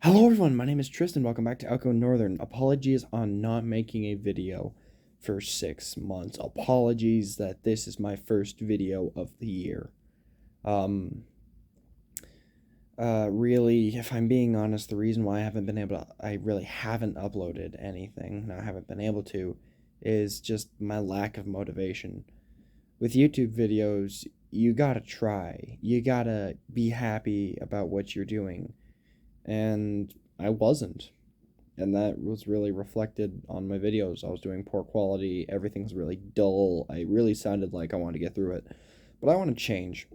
Hello everyone, my name is Tristan. Welcome back to Elko Northern. Apologies on not making a video for 6 months. Apologies that this is my first video of the year. Um, really, if I'm being honest, the reason why I really haven't uploaded anything, and I haven't been able to, is just my lack of motivation. With YouTube videos, you gotta try. You gotta be happy about what you're doing. And I wasn't. And that was really reflected on my videos. I was doing poor quality, everything's really dull. I really sounded like I wanted to get through it. But I want to change.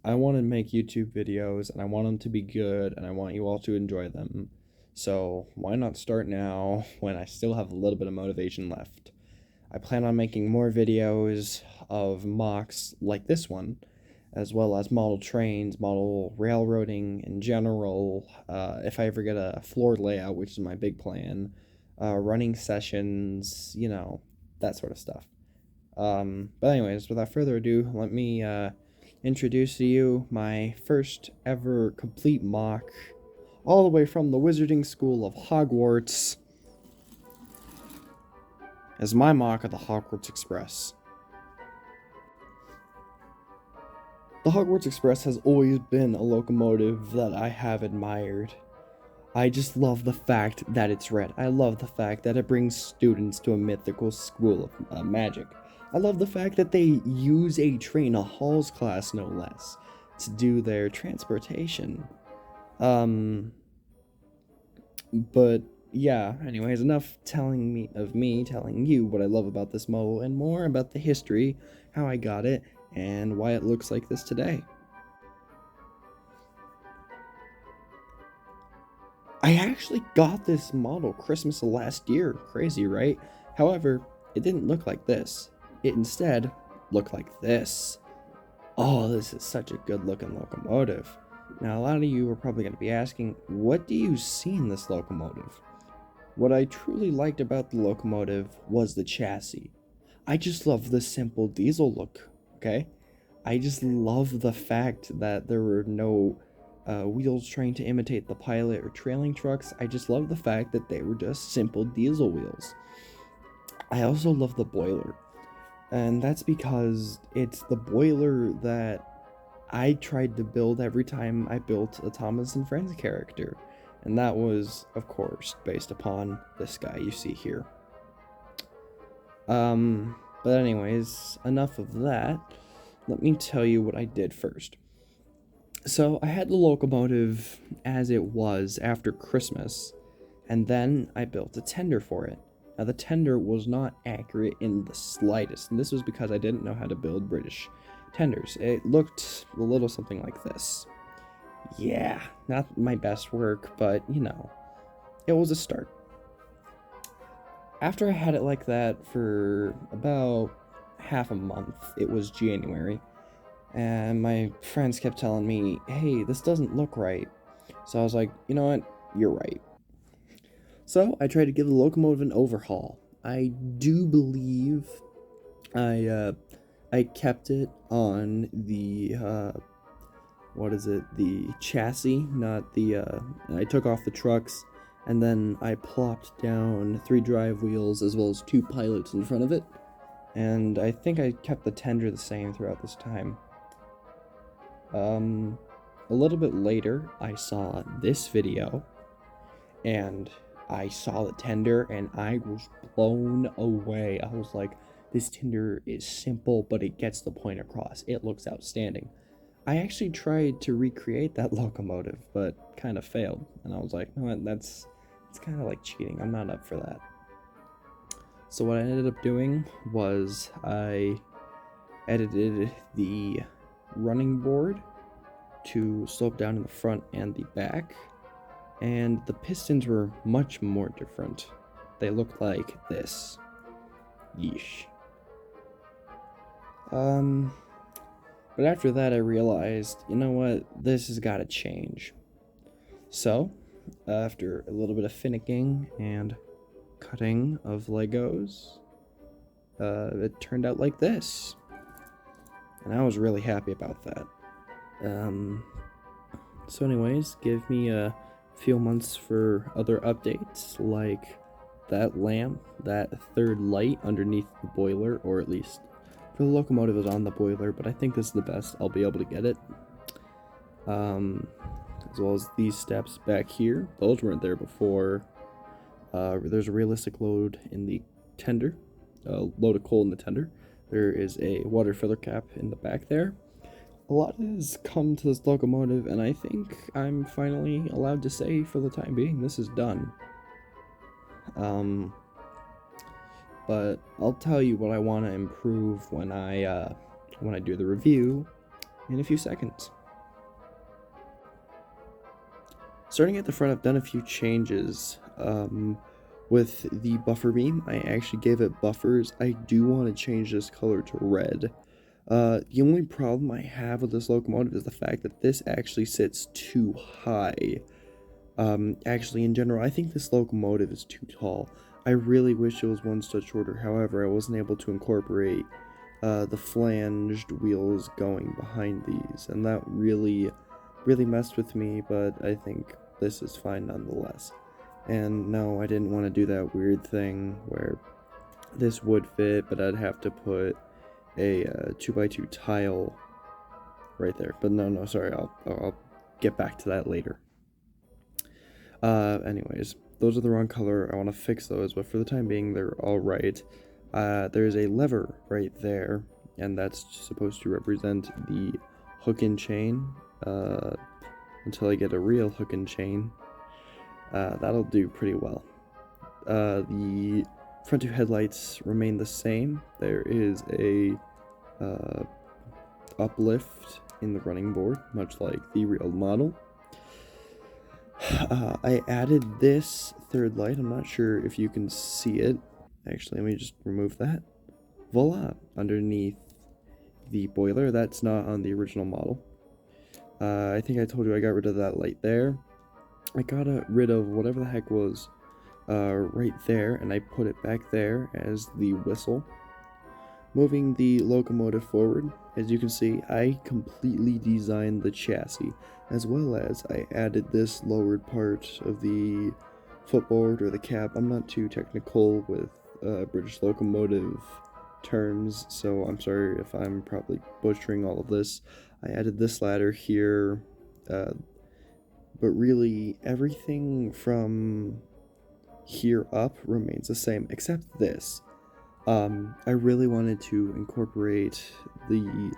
I want to make YouTube videos, and I want them to be good, and I want you all to enjoy them. So why not start now when I still have a little bit of motivation left? I plan on making more videos of mocks like this one, as well as model trains, model railroading in general. If I ever get a floor layout, which is my big plan, running sessions, that sort of stuff. But anyways, without further ado, let me introduce to you my first ever complete mock, all the way from the Wizarding School of Hogwarts, as my mock of the Hogwarts Express. The Hogwarts Express has always been a locomotive that I have admired. I just love the fact that it's red. I love the fact that it brings students to a mythical school of magic. I love the fact that they use a train, a Halls class no less, to do their transportation. But yeah, anyways, enough telling you what I love about this model and more about the history, how I got it, and why it looks like this today. I actually got this model Christmas of last year. Crazy, right? However, it didn't look like this. It instead looked like this. Oh, this is such a good looking locomotive. Now, a lot of you are probably going to be asking, what do you see in this locomotive? What I truly liked about the locomotive was the chassis. I just love the simple diesel look, okay? I just love the fact that there were no wheels trying to imitate the pilot or trailing trucks. I just love the fact that they were just simple diesel wheels. I also love the boiler, and that's because it's the boiler that I tried to build every time I built a Thomas and Friends character, and that was, of course, based upon this guy you see here. But anyways, enough of that. Let me tell you what I did first. So I had the locomotive as it was after Christmas, and then I built a tender for it. Now the tender was not accurate in the slightest, and this was because I didn't know how to build British tenders. It looked a little something like this. Yeah, not my best work, but it was a start. After I had it like that for about half a month, it was January, and my friends kept telling me, hey, this doesn't look right. So I was like, you know what, you're right. So I tried to give the locomotive an overhaul. I do believe I kept it on the the chassis, not the I took off the trucks, and then I plopped down 3 drive wheels as well as 2 pilots in front of it, and I think I kept the tender the same throughout this time. A little bit later, I saw this video, and I saw the tender, and I was blown away. I was like, this tender is simple, but it gets the point across. It looks outstanding. I actually tried to recreate that locomotive, but kind of failed. And I was like, no, it's kind of like cheating. I'm not up for that. So what I ended up doing was I edited the running board to slope down in the front and the back, and the pistons were much more different. They looked like this. Yeesh. But after that I realized, you know what, this has got to change. So, after a little bit of finicking and cutting of Legos, it turned out like this. And I was really happy about that. So anyways, give me few months for other updates, like that lamp, that third light underneath the boiler, or at least for the locomotive is on the boiler, but I think this is the best I'll be able to get it. As well as these steps back here. Those weren't there before. There's a realistic load in the tender, load of coal in the tender. There is a water filler cap in the back there. A lot has come to this locomotive, and I think I'm finally allowed to say, for the time being, this is done. But I'll tell you what I want to improve when I do the review in a few seconds. Starting at the front, I've done a few changes. With the buffer beam, I actually gave it buffers. I do want to change this color to red. The only problem I have with this locomotive is the fact that this actually sits too high. Actually, in general, I think this locomotive is too tall. I really wish it was one step shorter. However, I wasn't able to incorporate the flanged wheels going behind these, and that really messed with me, but I think this is fine nonetheless. And no, I didn't want to do that weird thing where this would fit, but I'd have to put a 2x2 tile right there. But no, sorry, I'll get back to that later. Anyways, those are the wrong color. I want to fix those, but for the time being, they're all right. There's a lever right there, and that's supposed to represent the hook and chain. Until I get a real hook and chain, that'll do pretty well. The front two headlights remain the same. There is a uplift in the running board, much like the real model. I added this third light. I'm not sure if you can see it. Actually, let me just remove that. Voila! Underneath the boiler. That's not on the original model. I think I told you I got rid of that light there. I got rid of whatever the heck was right there, and I put it back there as the whistle. Moving the locomotive forward, as you can see, I completely designed the chassis, as well as I added this lowered part of the footboard or the cab. I'm not too technical with British locomotive terms, so I'm sorry if I'm probably butchering all of this. I added this ladder here, but really everything from here up remains the same, except this. I really wanted to incorporate the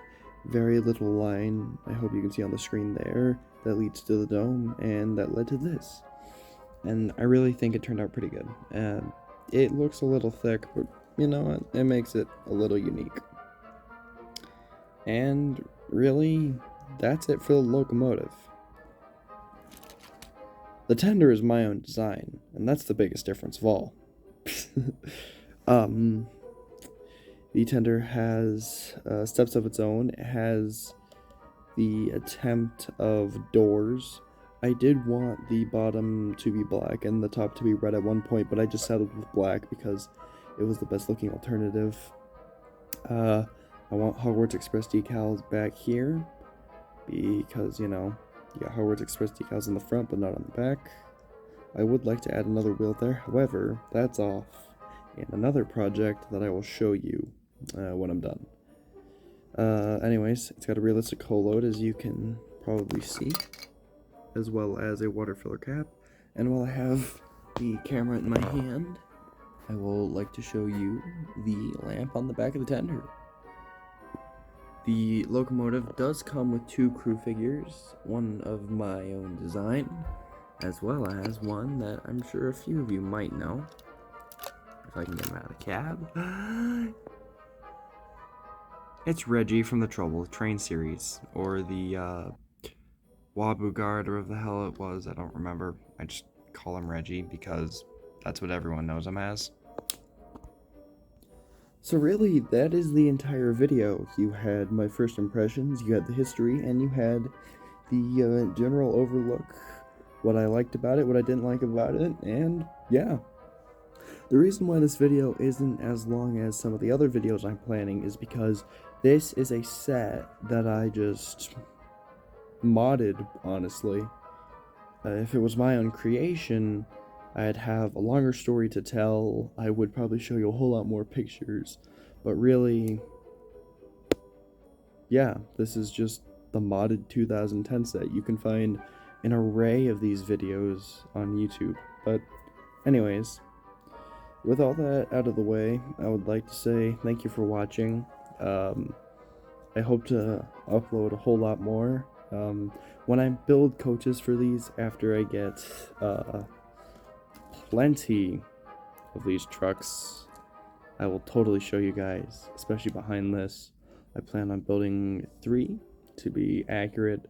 very little line, I hope you can see on the screen there, that leads to the dome, and that led to this. And I really think it turned out pretty good. It looks a little thick, but you know what, it makes it a little unique. And really, that's it for the locomotive. The tender is my own design, and that's the biggest difference of all. The tender has steps of its own. It has the attempt of doors. I did want the bottom to be black and the top to be red at one point, but I just settled with black because it was the best looking alternative. I want Hogwarts Express decals back here because, you know, you got Hogwarts Express decals in the front but not on the back. I would like to add another wheel there, however, that's off in another project that I will show you when I'm done. Anyways, it's got a realistic hull load, as you can probably see, as well as a water filler cap. And while I have the camera in my hand, I will like to show you the lamp on the back of the tender. The locomotive does come with two crew figures, one of my own design, as well as one that I'm sure a few of you might know. If I can get him out of the cab. It's Reggie from the Trouble Train series, or the Wabu Guard, or whatever the hell it was, I don't remember. I just call him Reggie because that's what everyone knows him as. So really, that is the entire video. You had my first impressions, you had the history, and you had the general overlook, what I liked about it, what I didn't like about it, and yeah. The reason why this video isn't as long as some of the other videos I'm planning is because this is a set that I just modded, honestly. If it was my own creation, I'd have a longer story to tell. I would probably show you a whole lot more pictures. But really, yeah, this is just the modded 2010 set. You can find an array of these videos on YouTube. But anyways, with all that out of the way, I would like to say thank you for watching. I hope to upload a whole lot more. When I build coaches for these, after I get plenty of these trucks, I will totally show you guys, especially behind this. I plan on building 3 to be accurate.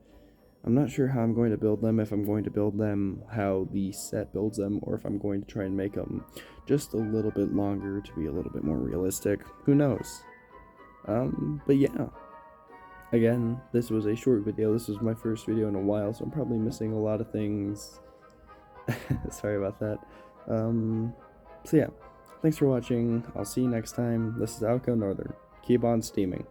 I'm not sure how I'm going to build them, if I'm going to build them how the set builds them, or if I'm going to try and make them just a little bit longer to be a little bit more realistic. Who knows? But yeah. Again, this was a short video. This was my first video in a while, so I'm probably missing a lot of things. Sorry about that. So yeah, thanks for watching. I'll see you next time. This is Alco Northern. Keep on steaming.